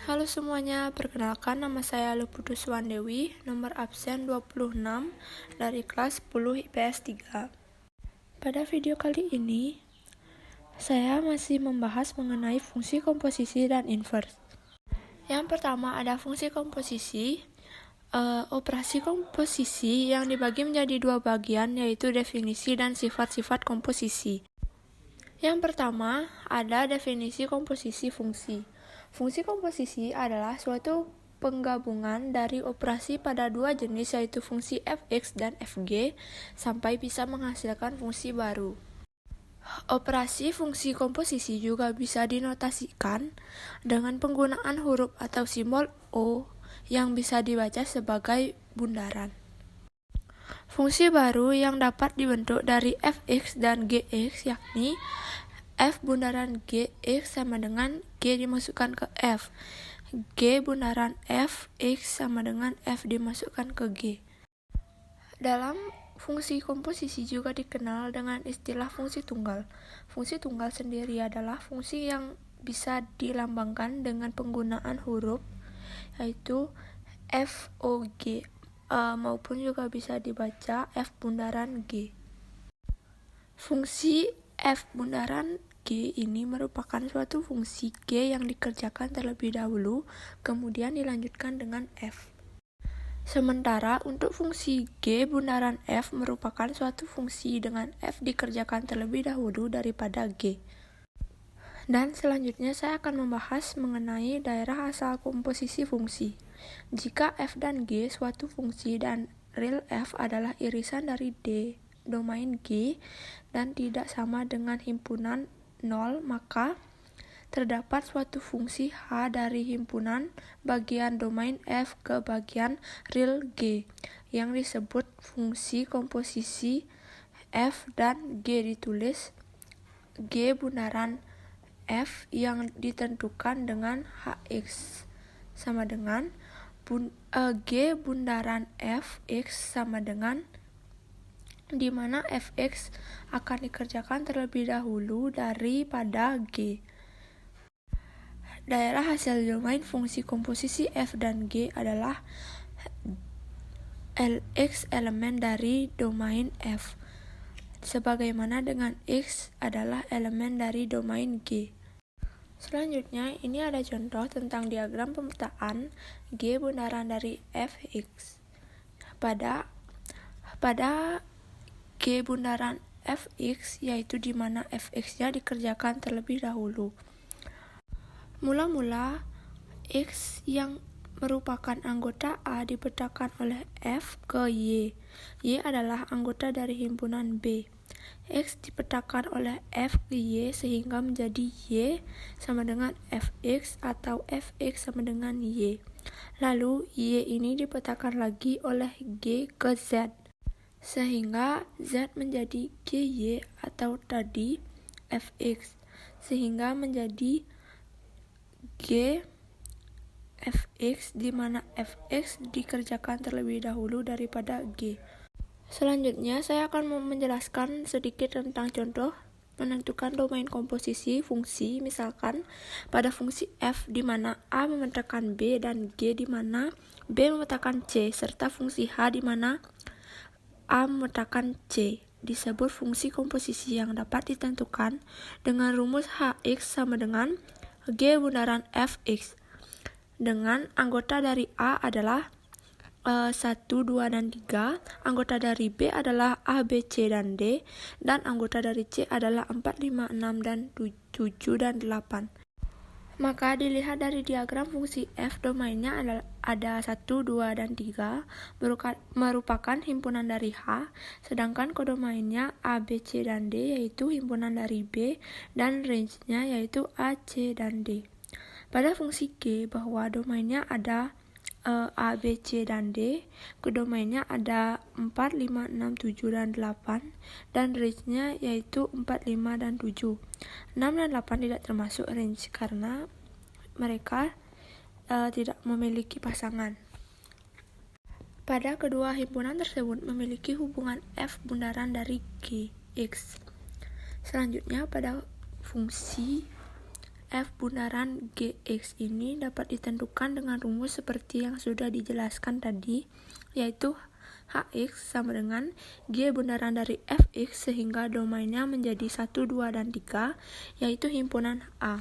Halo semuanya, perkenalkan nama saya Lupudus Wandewi, nomor absen 26 dari kelas 10 IPS 3. Pada video kali ini, saya masih membahas mengenai fungsi komposisi dan invers. Yang pertama ada fungsi komposisi. Operasi komposisi yang dibagi menjadi dua bagian, yaitu definisi dan sifat-sifat komposisi. Yang pertama ada definisi komposisi fungsi. Fungsi komposisi adalah suatu penggabungan dari operasi pada dua jenis, yaitu fungsi fx dan fg, sampai bisa menghasilkan fungsi baru. Operasi fungsi komposisi juga bisa dinotasikan dengan penggunaan huruf atau simbol O yang bisa dibaca sebagai bundaran. Fungsi baru yang dapat dibentuk dari fx dan gx yakni f bundaran gx sama dengan g dimasukkan ke f, g bundaran fx sama dengan f dimasukkan ke g. Dalam fungsi komposisi juga dikenal dengan istilah fungsi tunggal. Fungsi tunggal sendiri adalah fungsi yang bisa dilambangkan dengan penggunaan huruf, yaitu FOG, maupun juga bisa dibaca F bundaran G. Fungsi F bundaran G ini merupakan suatu fungsi G yang dikerjakan terlebih dahulu, kemudian dilanjutkan dengan F. Sementara untuk fungsi G bundaran F merupakan suatu fungsi dengan F dikerjakan terlebih dahulu daripada G. Dan selanjutnya saya akan membahas mengenai daerah asal komposisi fungsi. Jika f dan g suatu fungsi dan real f adalah irisan dari D domain G dan tidak sama dengan himpunan 0, maka terdapat suatu fungsi H dari himpunan bagian domain F ke bagian real G yang disebut fungsi komposisi F dan G, ditulis G bundaran F yang ditentukan dengan Hx sama dengan G bundaran Fx sama dengan di mana Fx akan dikerjakan terlebih dahulu daripada G. Daerah hasil domain fungsi komposisi F dan G adalah Lx elemen dari domain F, sebagaimana dengan X adalah elemen dari domain G. Selanjutnya, ini ada contoh tentang diagram pemetaan G bundaran dari Fx. Pada G bundaran Fx, yaitu di mana Fx-nya dikerjakan terlebih dahulu. Mula-mula, X yang merupakan anggota A dipetakan oleh F ke Y. Y adalah anggota dari himpunan B. X dipetakan oleh F ke Y sehingga menjadi Y sama dengan Fx atau Fx sama dengan Y. Lalu Y ini dipetakan lagi oleh G ke Z sehingga Z menjadi GY atau tadi Fx sehingga menjadi G Fx di mana Fx dikerjakan terlebih dahulu daripada G. Selanjutnya saya akan menjelaskan sedikit tentang contoh menentukan domain komposisi fungsi. Misalkan pada fungsi f di mana A memetakan B dan G di mana B memetakan C, serta fungsi H di mana A memetakan C, disebut fungsi komposisi yang dapat ditentukan dengan rumus Hx sama dengan G bundaran Fx, dengan anggota dari A adalah 1, 2, dan 3, anggota dari B adalah A, B, C, dan D, dan anggota dari C adalah 4, 5, 6, dan 7, dan 8. Maka dilihat dari diagram fungsi F, domainnya ada 1, 2, dan 3, merupakan himpunan dari H, sedangkan kodomainnya A, B, C, dan D, yaitu himpunan dari B, dan range-nya yaitu A, C, dan D. Pada fungsi G, bahwa domainnya ada A, B, C, dan D, kodomainnya ada 4, 5, 6, 7, dan 8, dan range-nya yaitu 4, 5, dan 7. 6 dan 8 tidak termasuk range karena mereka tidak memiliki pasangan. Pada kedua himpunan tersebut memiliki hubungan F bundaran dari G, X. Selanjutnya pada fungsi F bundaran Gx ini dapat ditentukan dengan rumus seperti yang sudah dijelaskan tadi, yaitu Hx sama dengan G bundaran dari Fx sehingga domainnya menjadi 1, 2, dan 3, yaitu himpunan A.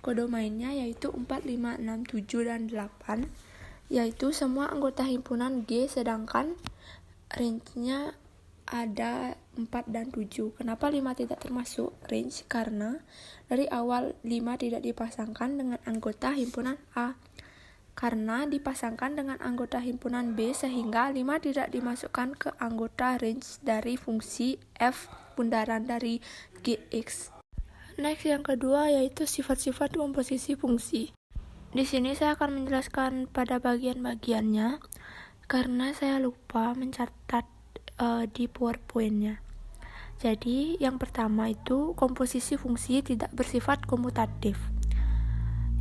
Kodomainnya yaitu 4, 5, 6, 7, dan 8, yaitu semua anggota himpunan G sedangkan range-nya ada 4 dan 7. Kenapa 5 tidak termasuk range? Karena dari awal 5 tidak dipasangkan dengan anggota himpunan A. Karena dipasangkan dengan anggota himpunan B sehingga 5 tidak dimasukkan ke anggota range dari fungsi F bundaran dari Gx. Next, yang kedua yaitu sifat-sifat komposisi fungsi. Di sini saya akan menjelaskan pada bagian-bagiannya karena saya lupa mencatat di PowerPoint-nya. Jadi, yang pertama itu komposisi fungsi tidak bersifat komutatif.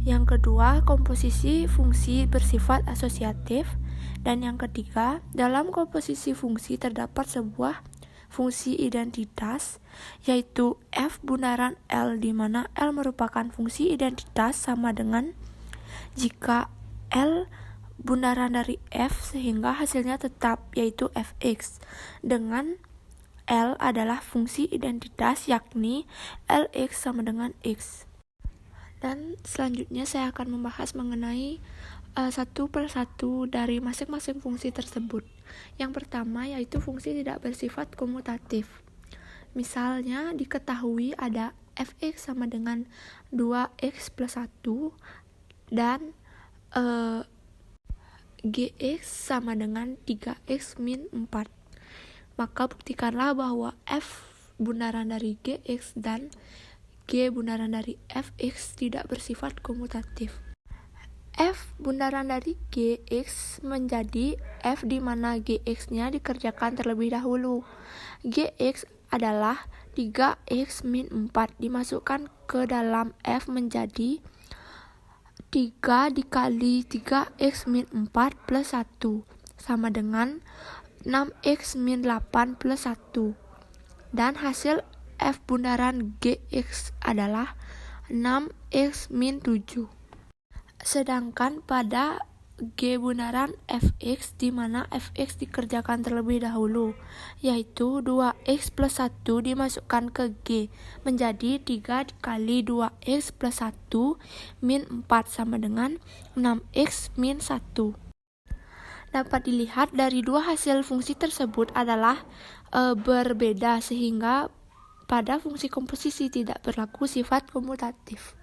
Yang kedua, komposisi fungsi bersifat asosiatif. Dan yang ketiga, dalam komposisi fungsi terdapat sebuah fungsi identitas, yaitu F bundaran L, di mana L merupakan fungsi identitas sama dengan jika L bundaran dari F sehingga hasilnya tetap, yaitu Fx, dengan L adalah fungsi identitas yakni Lx sama dengan X. Dan selanjutnya saya akan membahas mengenai satu per satu dari masing-masing fungsi tersebut. Yang pertama yaitu fungsi tidak bersifat komutatif. Misalnya diketahui ada Fx sama dengan 2x plus 1 dan Gx sama dengan 3x min 4. Maka buktikanlah bahwa F bundaran dari Gx dan G bundaran dari Fx tidak bersifat komutatif. F bundaran dari Gx menjadi F di mana Gx-nya dikerjakan terlebih dahulu. Gx adalah 3x min 4 dimasukkan ke dalam F menjadi 3 dikali 3x min 4 plus 1 sama dengan 6x min 8 plus 1. Dan hasil F bundaran Gx adalah 6x min 7. Sedangkan pada G bundaran Fx di mana Fx dikerjakan terlebih dahulu, yaitu 2x plus 1 dimasukkan ke G menjadi 3 dikali 2x plus 1 min 4 sama dengan 6x min 1. Dapat dilihat dari dua hasil fungsi tersebut adalah berbeda sehingga pada fungsi komposisi tidak berlaku sifat komutatif.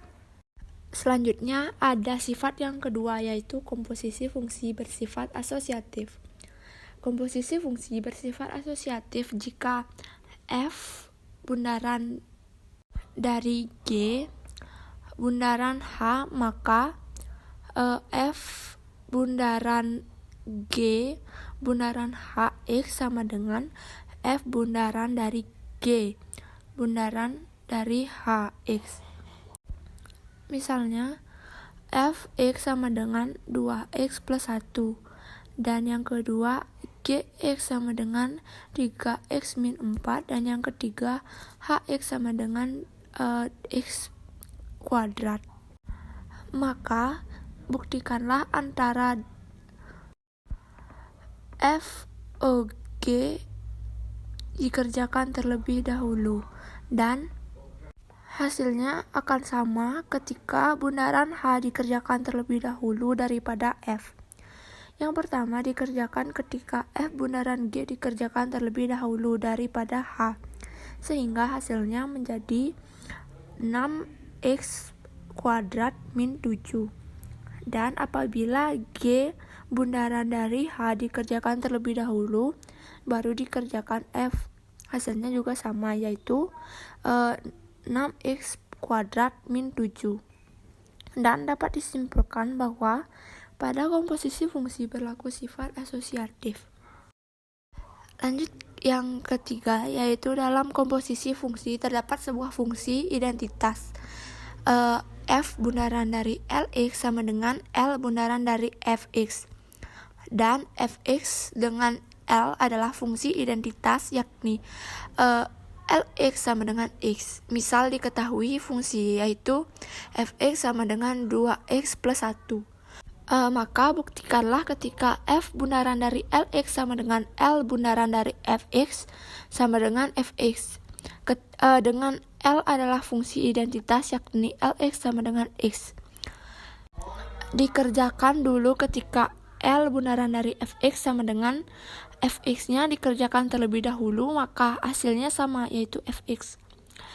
Selanjutnya ada sifat yang kedua yaitu komposisi fungsi bersifat asosiatif. Komposisi fungsi bersifat asosiatif jika F bundaran dari G bundaran H, maka F bundaran G bundaran Hx sama dengan F bundaran dari G bundaran dari Hx. Misalnya Fx sama dengan 2x plus 1 dan yang kedua Gx sama dengan 3x min 4 dan yang ketiga Hx sama dengan x kuadrat. Maka buktikanlah antara F G dikerjakan terlebih dahulu dan hasilnya akan sama ketika bundaran H dikerjakan terlebih dahulu daripada F. Yang pertama dikerjakan ketika F bundaran G dikerjakan terlebih dahulu daripada H, sehingga hasilnya menjadi 6x kuadrat min 7. Dan apabila G bundaran dari H dikerjakan terlebih dahulu, baru dikerjakan F, hasilnya juga sama, yaitu 6x kuadrat min 7. Dan dapat disimpulkan bahwa pada komposisi fungsi berlaku sifat asosiatif. Lanjut yang ketiga yaitu dalam komposisi fungsi terdapat sebuah fungsi identitas. F bundaran dari Lx sama dengan L bundaran dari Fx. Dan Fx dengan L adalah fungsi identitas yakni Lx sama dengan X. Misal diketahui fungsi yaitu fx sama dengan 2x plus 1. Maka buktikanlah ketika f bundaran dari Lx sama dengan L bundaran dari fx sama dengan fx. Dengan L adalah fungsi identitas yakni Lx sama dengan X. Dikerjakan dulu ketika L bundaran dari fx sama dengan fx-nya dikerjakan terlebih dahulu, maka hasilnya sama yaitu fx.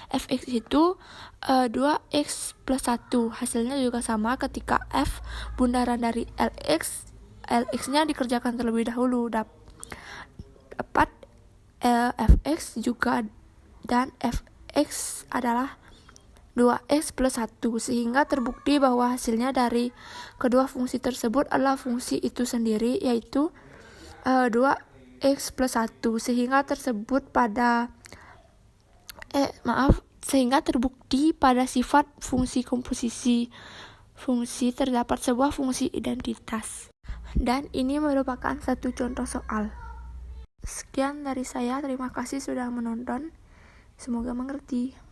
Fx itu 2x plus 1. Hasilnya juga sama ketika f bundaran dari Lx-nya dikerjakan terlebih dahulu. Dapat fx juga dan fx adalah 2x plus 1, sehingga terbukti bahwa hasilnya dari kedua fungsi tersebut adalah fungsi itu sendiri, yaitu 2x plus 1, sehingga terbukti pada sifat fungsi komposisi fungsi terdapat sebuah fungsi identitas. Dan ini merupakan satu contoh soal. Sekian dari saya, terima kasih sudah menonton, semoga mengerti.